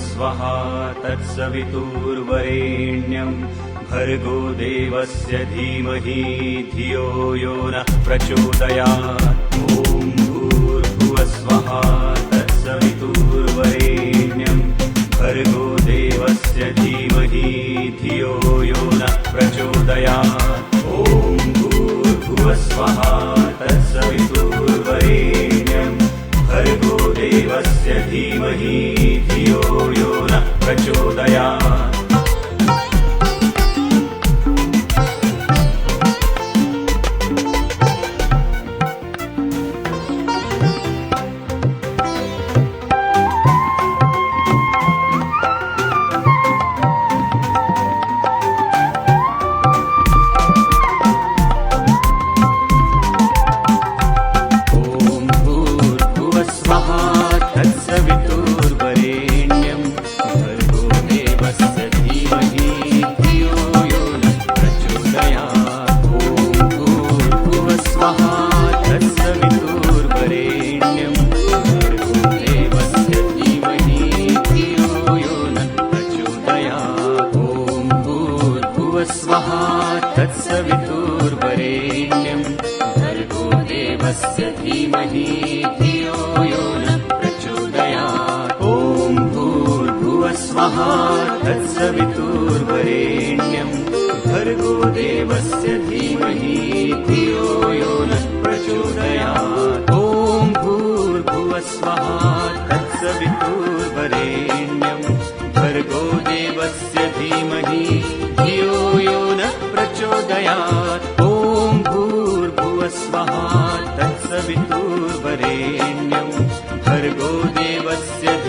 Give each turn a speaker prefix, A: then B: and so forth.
A: भूर्भुवस्वः तत्सवितुर्वरेण्यं भर्गो देवस्य धीमहि धियो यो नः प्रचोदयात्। ॐ भूर्भुवस्वः तत्सवितुर्वरेण्यं भर्गो देवस्य धीमहि धियो यो नः प्रचोदयात्। ॐ भूर्भुवस्वः तत्सवितुर्वरेण्यं भर्गो देवस्य धीमहि धियो यो नः प्रचोदयात्। तत्सवितुर्वरेण्यं भर्गो देवस्य धीमहि धियो यो नः प्रचोदयात्। ॐ भूर्भुवस्वः तत्सवितुर्वरेण्यं भर्गो देवस्य धीमहि धियो यो नः प्रचोदयात्। ॐ भूर्भुवस्वः तत्सवितुर्वरेण्यं भर्गो देवस्य धीमहि धियो यो नः प्रचोदयात्। ॐ भूर्भुवस्वः तत्सवितुर्वरेण्यं भर्गो देवस्य